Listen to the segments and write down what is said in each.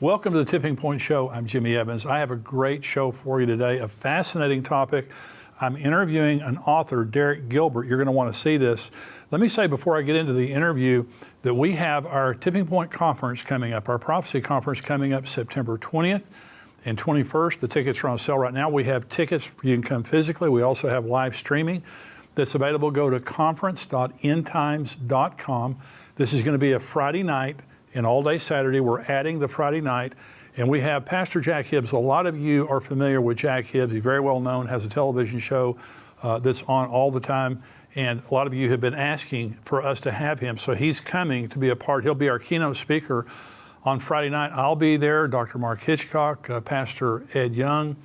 Welcome to the Tipping Point Show. I'm Jimmy Evans. I have a great show for you today, a fascinating topic. I'm interviewing an author, Derek Gilbert. You're going to want to see this. Let me say before I get into the interview that we have our Tipping Point Conference coming up, our Prophecy Conference coming up September 20th and 21st. The tickets are on sale right now. We have tickets. You can come physically. We also have live streaming that's available. Go to conference.endtimes.com. This is going to be a Friday night and all day Saturday. We're adding the Friday night. And we have Pastor Jack Hibbs. A lot of you are familiar with Jack Hibbs. He's very well known, has a television show that's on all the time. And a lot of you have been asking for us to have him. So he's coming to be a part. He'll be our keynote speaker on Friday night. I'll be there. Dr. Mark Hitchcock, Pastor Ed Young,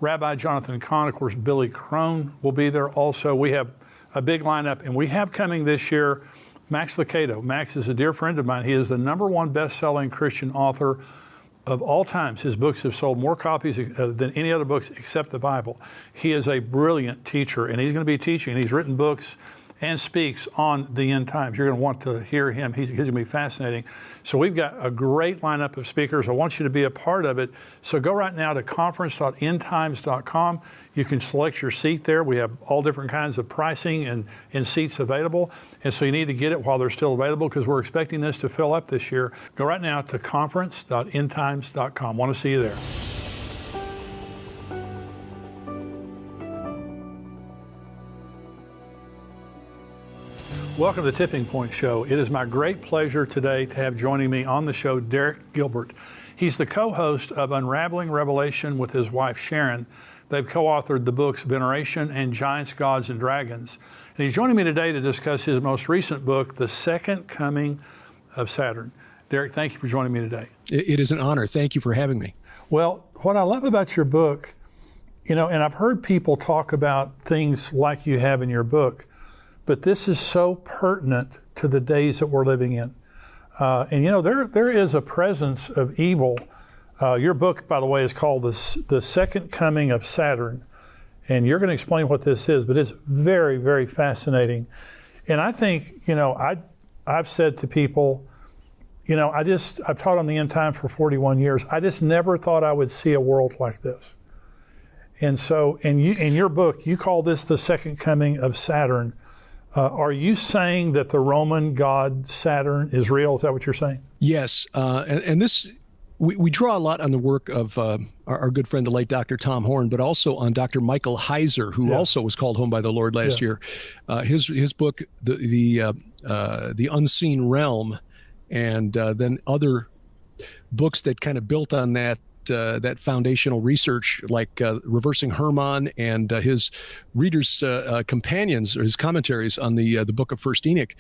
Rabbi Jonathan Cahn, of course, Billy Crone will be there also. We have a big lineup. And we have coming this year Max Lucado. Max is a dear friend of mine. He is the #1 best-selling Christian author of all times. His books have sold more copies than any other books except the Bible. He is a brilliant teacher, and he's going to be teaching. He's written books and speaks on the end times. You're going to want to hear him. He's going to be fascinating. So we've got a great lineup of speakers. I want you to be a part of it. So go right now to conference.endtimes.com. You can select your seat there. We have all different kinds of pricing and seats available. And so you need to get it while they're still available because we're expecting this to fill up this year. Go right now to conference.endtimes.com. Want to see you there. Welcome to the Tipping Point Show. It is my great pleasure today to have joining me on the show Derek Gilbert. He's the co-host of Unraveling Revelation with his wife Sharon. They've co-authored the books Veneration and Giants, Gods, and Dragons. And he's joining me today to discuss his most recent book, The Second Coming of Saturn. Derek, thank you for joining me today. It is an honor. Thank you for having me. Well, what I love about your book, and I've heard people talk about things like you have in your book, but this is so pertinent to the days that we're living in. There is a presence of evil. Your book, by the way, is called The Second Coming of Saturn. And you're going to explain what this is, but it's very, very fascinating. And I think, I've said to people, I've taught on the end time for 41 years. I just never thought I would see a world like this. And so in your book, you call this The Second Coming of Saturn. Are you saying that the Roman god Saturn is real? Is that what you're saying? Yes. And this, we draw a lot on the work of our good friend, the late Dr. Tom Horn, but also on Dr. Michael Heiser, who also was called home by the Lord last year. His book, The Unseen Realm, and then other books that kind of built on that foundational research, like Reversing Hermon and his readers' companions or his commentaries on the book of First Enoch,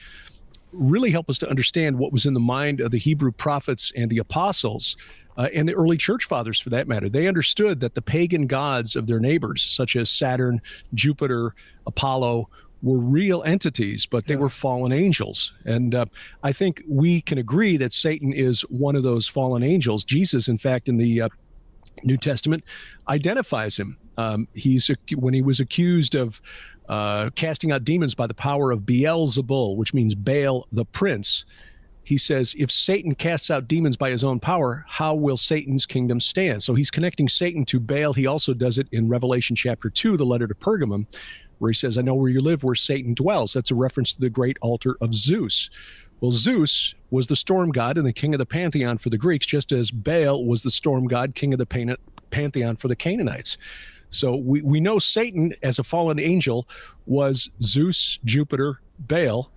really help us to understand what was in the mind of the Hebrew prophets and the apostles and the early church fathers, for that matter. They understood that the pagan gods of their neighbors, such as Saturn, Jupiter, Apollo, were real entities, but they were fallen angels. And I think we can agree that Satan is one of those fallen angels. Jesus, in fact, in the New Testament, identifies him. When he was accused of casting out demons by the power of Beelzebul, which means Baal the prince, he says, if Satan casts out demons by his own power, how will Satan's kingdom stand? So he's connecting Satan to Baal. He also does it in Revelation chapter 2, the letter to Pergamum, where he says, I know where you live, where Satan dwells. That's a reference to the great altar of Zeus. Well, Zeus was the storm god and the king of the pantheon for the Greeks, just as Baal was the storm god, king of the pantheon for the Canaanites. So we know Satan, as a fallen angel, was Zeus, Jupiter, Baal,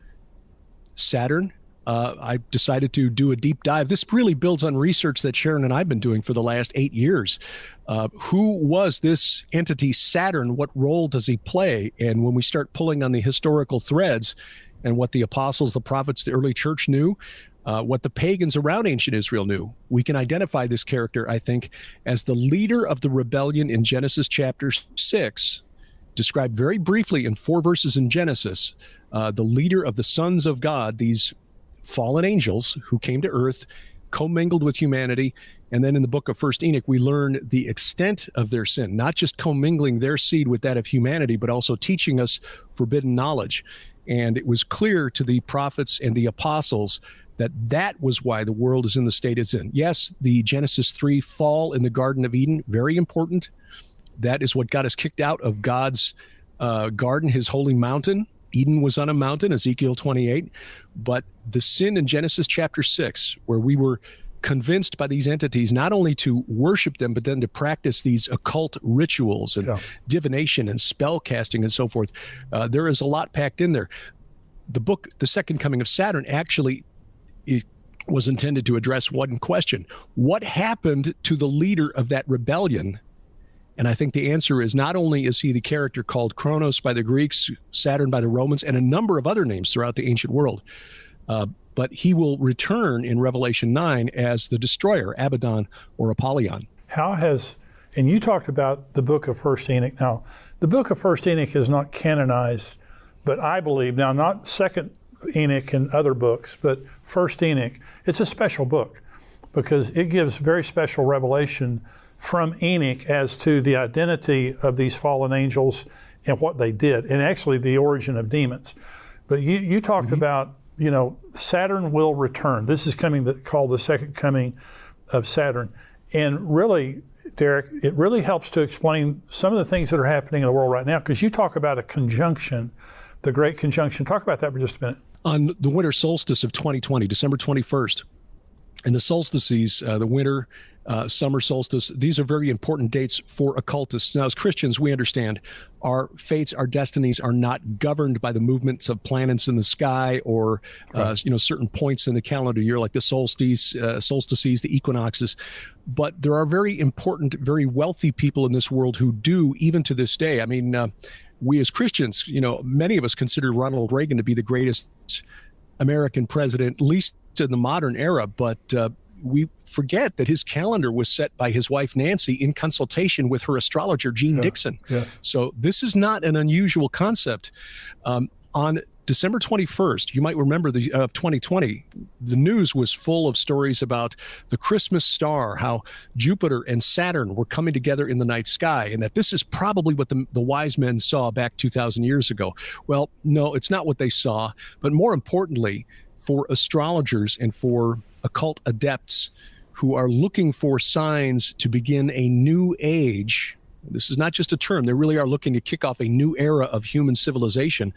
Saturn. I decided to do a deep dive. This really builds on research that Sharon and I have been doing for the last 8 years. Who was this entity Saturn? What role does he play? And when we start pulling on the historical threads and what the apostles, the prophets, the early church knew, what the pagans around ancient Israel knew, we can identify this character, I think, as the leader of the rebellion in Genesis chapter 6, described very briefly in 4 verses in Genesis, the leader of the sons of God, these fallen angels who came to earth, commingled with humanity. And then in the book of First Enoch, we learn the extent of their sin, not just commingling their seed with that of humanity, but also teaching us forbidden knowledge. And it was clear to the prophets and the apostles that was why the world is in the state it's in. Yes, the Genesis 3 fall in the Garden of Eden, very important. That is what got us kicked out of God's garden, his holy mountain. Eden was on a mountain, Ezekiel 28. But the sin in Genesis chapter 6, where we were convinced by these entities not only to worship them, but then to practice these occult rituals and divination and spell casting and so forth, there is a lot packed in there. The book, The Second Coming of Saturn, actually was intended to address one question. What happened to the leader of that rebellion? And I think the answer is, not only is he the character called Kronos by the Greeks, Saturn by the Romans, and a number of other names throughout the ancient world, but he will return in Revelation 9 as the destroyer, Abaddon or Apollyon. And you talked about the book of First Enoch. Now, the book of First Enoch is not canonized, but I believe, now not Second Enoch and other books, but First Enoch, it's a special book because it gives very special revelation from Enoch as to the identity of these fallen angels and what they did, and actually the origin of demons. But you talked about, Saturn will return. This is called the Second Coming of Saturn. And really, Derek, it really helps to explain some of the things that are happening in the world right now, because you talk about a conjunction, the Great Conjunction. Talk about that for just a minute. On the winter solstice of 2020, December 21st, and the solstices, the winter, summer solstice, these are very important dates for occultists. Now, as Christians, we understand our fates, our destinies are not governed by the movements of planets in the sky or, certain points in the calendar year, like the solstices, the equinoxes. But there are very important, very wealthy people in this world who do, even to this day. I mean, we as Christians, many of us consider Ronald Reagan to be the greatest American president, at least in the modern era, but we forget that his calendar was set by his wife, Nancy, in consultation with her astrologer, Jean Dixon. Yeah. So this is not an unusual concept. On December 21st, you might remember of 2020, the news was full of stories about the Christmas star, how Jupiter and Saturn were coming together in the night sky, and that this is probably what the wise men saw back 2,000 years ago. Well, no, it's not what they saw. But more importantly, for astrologers and for occult adepts who are looking for signs to begin a new age, this is not just a term, they really are looking to kick off a new era of human civilization.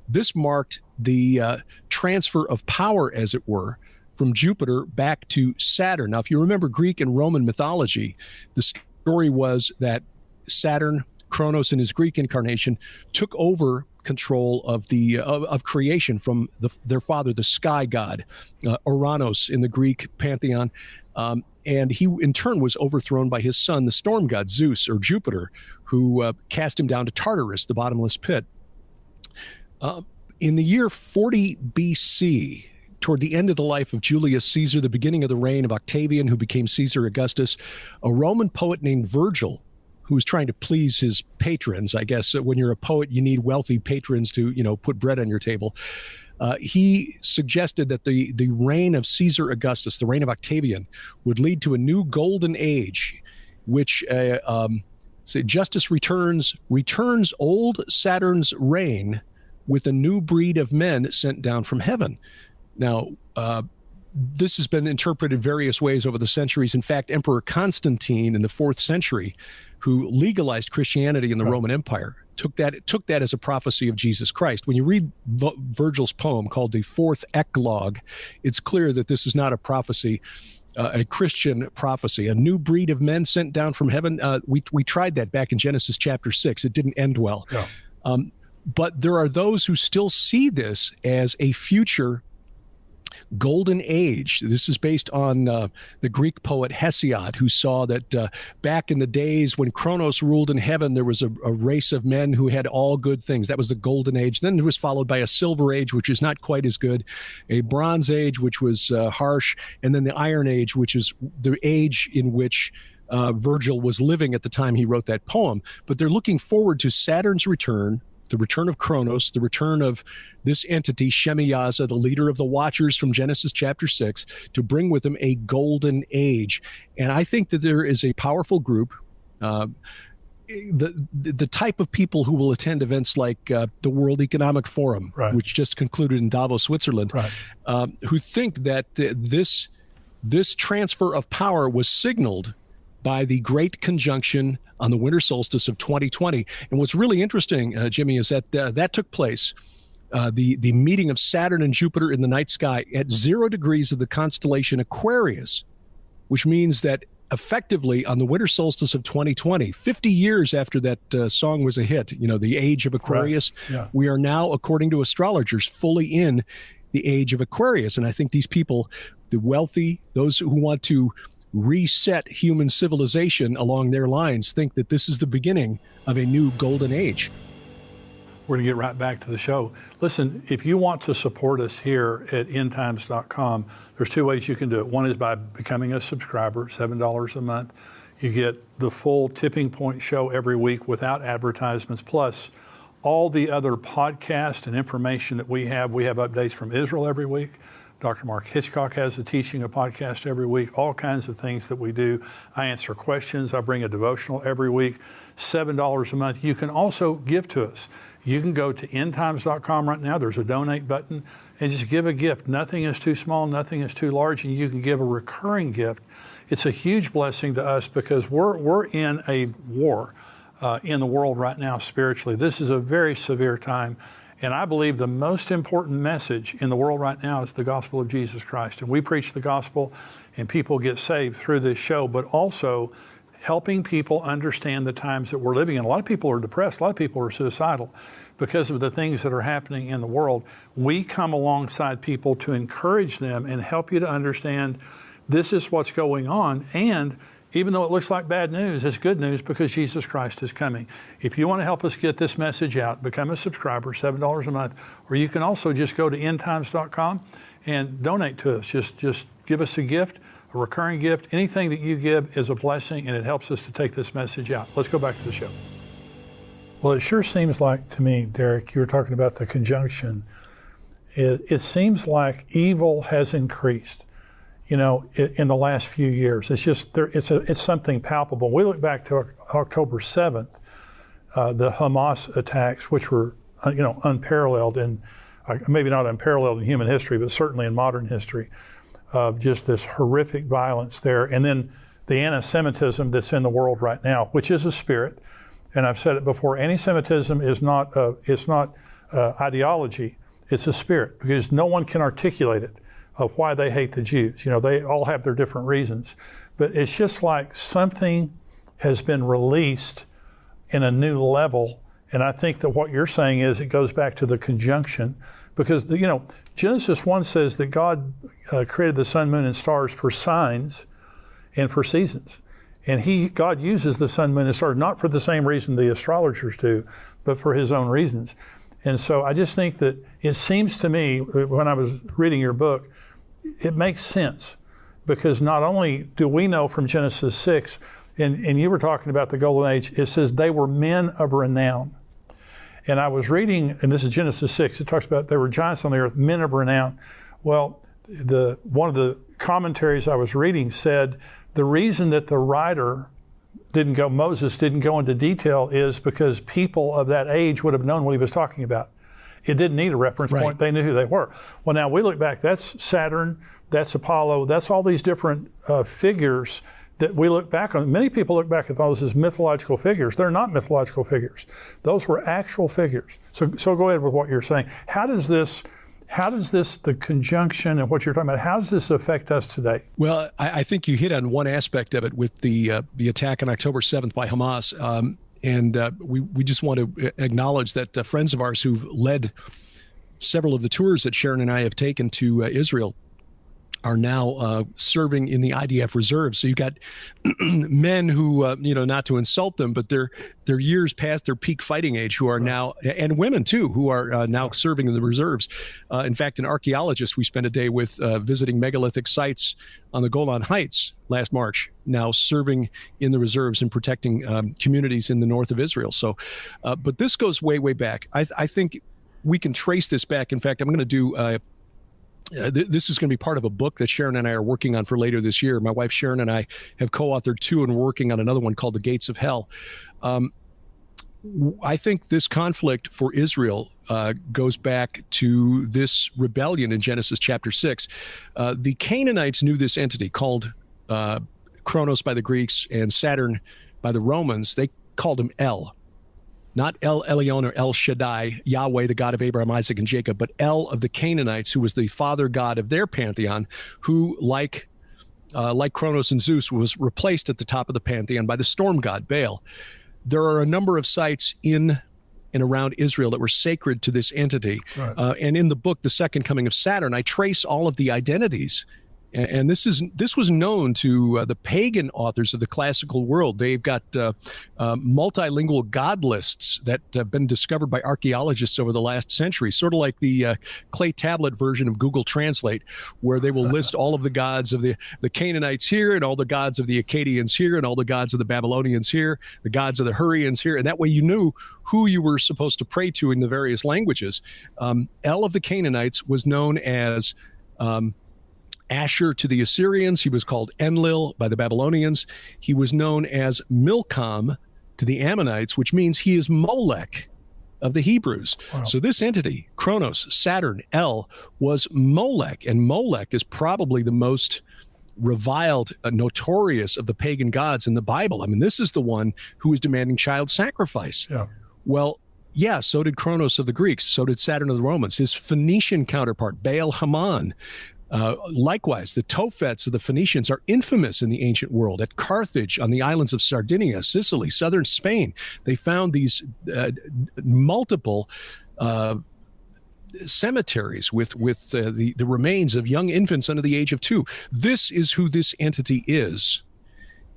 This marked the transfer of power, as it were, from Jupiter back to Saturn. Now, if you remember Greek and Roman mythology, the story was that Saturn, Kronos in his Greek incarnation, took over control of the of creation from their father, the sky god, Oranos in the Greek pantheon. And he, in turn, was overthrown by his son, the storm god, Zeus, or Jupiter, who cast him down to Tartarus, the bottomless pit. In the year 40 BC, toward the end of the life of Julius Caesar, the beginning of the reign of Octavian, who became Caesar Augustus, a Roman poet named Virgil, who was trying to please his patrons. I guess when you're a poet, you need wealthy patrons to, put bread on your table. He suggested that the reign of Caesar Augustus, the reign of Octavian, would lead to a new golden age, which justice returns old Saturn's reign with a new breed of men sent down from heaven. Now, this has been interpreted various ways over the centuries. In fact, Emperor Constantine in the 4th century, who legalized Christianity in the Roman Empire, took that as a prophecy of Jesus Christ. When you read Virgil's poem called the Fourth Eclogue, it's clear that this is not a prophecy, a Christian prophecy. A new breed of men sent down from heaven. We tried that back in Genesis chapter 6. It didn't end well. Yeah. But there are those who still see this as a future golden age. This is based on the Greek poet Hesiod, who saw that back in the days when Kronos ruled in heaven, there was a race of men who had all good things. That was the golden age. Then it was followed by a silver age, which is not quite as good, a bronze age, which was harsh, and then the iron age, which is the age in which Virgil was living at the time he wrote that poem. But they're looking forward to Saturn's return, the return of Kronos, the return of this entity, Shemiyaza, the leader of the Watchers from Genesis chapter 6, to bring with him a golden age. And I think that there is a powerful group the type of people who will attend events like the World Economic Forum, right. which just concluded in Davos, Switzerland, right. Who think that this transfer of power was signaled by the Great Conjunction on the winter solstice of 2020. And what's really interesting, Jimmy, is that that took place, the meeting of Saturn and Jupiter in the night sky at 0 degrees of the constellation Aquarius, which means that effectively on the winter solstice of 2020, 50 years after that song was a hit, the age of Aquarius, right. yeah. we are now, according to astrologers, fully in the age of Aquarius. And I think these people, the wealthy, those who want to reset human civilization along their lines, think that this is the beginning of a new golden age. We're going to get right back to the show. Listen, if you want to support us here at endtimes.com, there's 2 ways you can do it. One is by becoming a subscriber, $7 a month. You get the full Tipping Point show every week without advertisements, plus all the other podcasts and information that we have. We have updates from Israel every week. Dr. Mark Hitchcock has a teaching, a podcast every week, all kinds of things that we do. I answer questions. I bring a devotional every week, $7 a month. You can also give to us. You can go to endtimes.com right now. There's a donate button and just give a gift. Nothing is too small, nothing is too large, and you can give a recurring gift. It's a huge blessing to us because we're in a war in the world right now spiritually. This is a very severe time. And I believe the most important message in the world right now is the gospel of Jesus Christ. And we preach the gospel and people get saved through this show, but also helping people understand the times that we're living in. A lot of people are depressed. A lot of people are suicidal because of the things that are happening in the world. We come alongside people to encourage them and help you to understand this is what's going on. And even though it looks like bad news, it's good news because Jesus Christ is coming. If you want to help us get this message out, become a subscriber, $7 a month, or you can also just go to endtimes.com and donate to us. Just give us a gift, a recurring gift. Anything that you give is a blessing, and it helps us to take this message out. Let's go back to the show. Well, it sure seems like to me, Derek, you were talking about the conjunction. It seems like evil has increased, in the last few years. It's just it's something palpable. We look back to October 7th, the Hamas attacks, which were unparalleled in maybe not unparalleled in human history, but certainly in modern history, of just this horrific violence there. And then the anti-Semitism that's in the world right now, which is a spirit. And I've said it before, anti-Semitism is not ideology, it's a spirit, because no one can articulate it of why they hate the Jews. They all have their different reasons. But it's just like something has been released in a new level. And I think that what you're saying is it goes back to the conjunction, because Genesis 1 says that God created the sun, moon, and stars for signs and for seasons. And God uses the sun, moon, and stars not for the same reason the astrologers do, but for his own reasons. And so I just think that it seems to me, when I was reading your book, it makes sense, because not only do we know from Genesis 6, and you were talking about the Golden Age, it says they were men of renown. And I was reading, and this is Genesis 6, it talks about there were giants on the earth, men of renown. Well, one of the commentaries I was reading said the reason that the writer Moses didn't go into detail is because people of that age would have known what he was talking about. It didn't need a reference point. They knew who they were. Well, now we look back, that's Saturn, that's Apollo, that's all these different figures that we look back on. Many people look back at those as mythological figures. They're not mythological figures. Those were actual figures. So go ahead with what you're saying. How does this, the conjunction and what you're talking about, how does this affect us today? Well, I think you hit on one aspect of it with the attack on October 7th by Hamas. And we just want to acknowledge that friends of ours who've led several of the tours that Sharon and I have taken to Israel are now serving in the IDF reserves. So you've got men who, not to insult them, but they're years past their peak fighting age, who are now, and women too, who are now serving in the reserves. In fact, an archaeologist we spent a day with visiting megalithic sites on the Golan Heights last March, now serving in the reserves and protecting communities in the north of Israel. So, but this goes way, way back. I think we can trace this back. In fact, I'm going to do This is going to be part of a book that Sharon and I are working on for later this year. My wife Sharon and I have co-authored 2 and we're working on another one called The Gates of Hell. I think this conflict for Israel goes back to this rebellion in Genesis chapter 6. The Canaanites knew this entity called Kronos by the Greeks and Saturn by the Romans. They called him El. Not El Elyon or El Shaddai, Yahweh, the God of Abraham, Isaac, and Jacob, but El of the Canaanites, who was the father god of their pantheon, who, like Kronos and Zeus, was replaced at the top of the pantheon by the storm god, Baal. There are a number of sites in and around Israel that were sacred to this entity. Right. And in the book, The Second Coming of Saturn, I trace all of the identities. And this was known to the pagan authors of the classical world. They've got multilingual god lists that have been discovered by archaeologists over the last century, sort of like the clay tablet version of Google Translate, where they will list all of the gods of the Canaanites here, and all the gods of the Akkadians here, and all the gods of the Babylonians here, the gods of the Hurrians here. And that way you knew who you were supposed to pray to in the various languages. El of the Canaanites was known as Asher to the Assyrians. He was called Enlil by the Babylonians. He was known as Milcom to the Ammonites, which means he is Molech of the Hebrews. Wow. So this entity, Kronos, Saturn, El, was Molech, and Molech is probably the most reviled, notorious of the pagan gods in the Bible. I mean, this is the one who is demanding child sacrifice. Yeah. Well, yeah, so did Kronos of the Greeks. So did Saturn of the Romans. His Phoenician counterpart, Baal Haman. Likewise, the Tophets of the Phoenicians are infamous in the ancient world. At Carthage, on the islands of Sardinia, Sicily, southern Spain, they found these multiple cemeteries with the remains of young infants under the age of 2. This is who this entity is.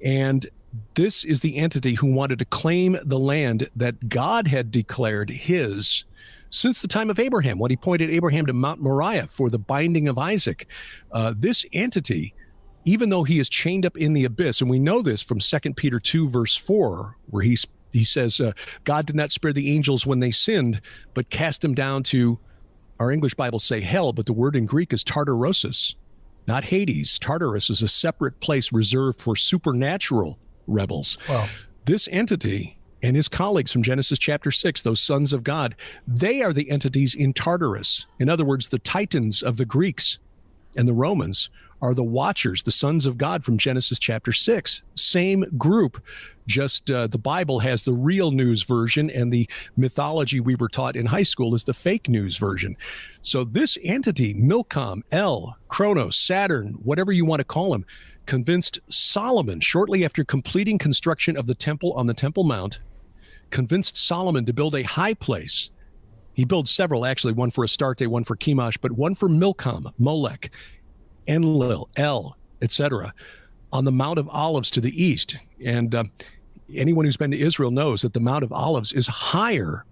And this is the entity who wanted to claim the land that God had declared his since the time of Abraham, when he pointed Abraham to Mount Moriah for the binding of Isaac. This entity, even though he is chained up in the abyss, and we know this from 2 Peter 2, verse 4, where he says, God did not spare the angels when they sinned, but cast them down to, our English Bibles say hell, but the word in Greek is Tartarosus, not Hades. Tartarus is a separate place reserved for supernatural rebels. Wow. This entity and his colleagues from Genesis chapter 6, those sons of God, they are the entities in Tartarus. In other words, the Titans of the Greeks and the Romans are the Watchers, the sons of God from Genesis chapter 6. Same group, just the Bible has the real news version, and the mythology we were taught in high school is the fake news version. So this entity, Milcom, El, Kronos, Saturn, whatever you want to call him, convinced Solomon, shortly after completing construction of the temple on the Temple Mount, convinced Solomon to build a high place. He built several, actually, one for Astarte, one for Chemosh, but one for Milcom, Molech, Enlil, El, etc., on the Mount of Olives to the east. And anyone who's been to Israel knows that the Mount of Olives is higher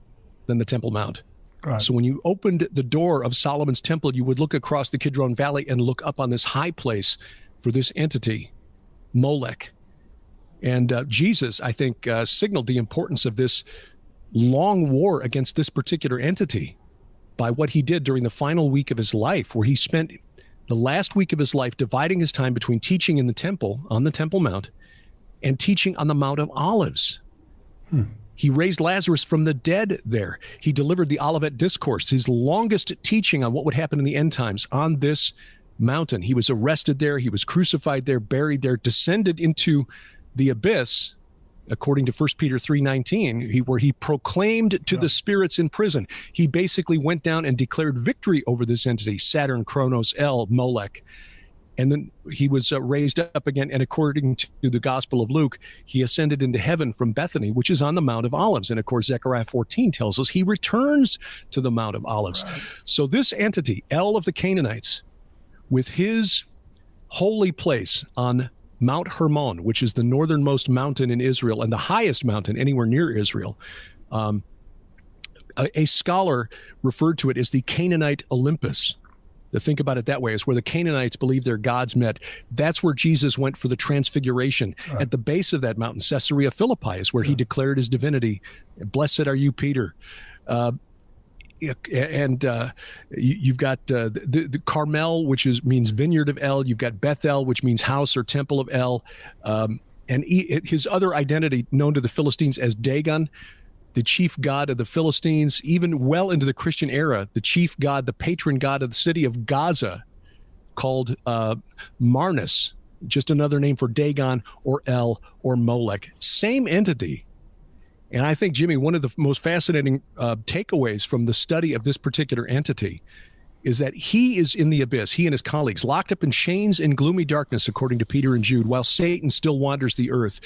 than the Temple Mount. Right. So when you opened the door of Solomon's temple, you would look across the Kidron Valley and look up on this high place for this entity, Molech. And Jesus, I think, signaled the importance of this long war against this particular entity by what he did during the final week of his life, where he spent the last week of his life dividing his time between teaching in the temple, on the Temple Mount, and teaching on the Mount of Olives. He raised Lazarus from the dead there. He delivered the Olivet Discourse, his longest teaching on what would happen in the end times, on this mountain. He was arrested there. He was crucified there, buried there, descended into the abyss, according to 1 Peter 3:19, where he proclaimed to the spirits in prison. He basically went down and declared victory over this entity, Saturn, Kronos, El, Molech. And then he was raised up again, and according to the Gospel of Luke, he ascended into heaven from Bethany, which is on the Mount of Olives. And of course, Zechariah 14 tells us he returns to the Mount of Olives. Right. So this entity, El of the Canaanites, with his holy place on Mount Hermon, which is the northernmost mountain in Israel and the highest mountain anywhere near Israel. A scholar referred to it as the Canaanite Olympus. To think about it that way, is where the Canaanites believe their gods met. That's where Jesus went for the transfiguration. Right. At the base of that mountain, Caesarea Philippi, is where he declared his divinity. Blessed are you, Peter. And you've got the Carmel, which means vineyard of El. You've got Bethel, which means house or temple of El. And his other identity, known to the Philistines as Dagon, the chief god of the Philistines, even well into the Christian era, the chief god, the patron god of the city of Gaza, called Marnus, just another name for Dagon or El or Molech. Same entity. And I think, Jimmy, one of the most fascinating takeaways from the study of this particular entity is that he is in the abyss, he and his colleagues, locked up in chains and gloomy darkness, according to Peter and Jude, while Satan still wanders the earth.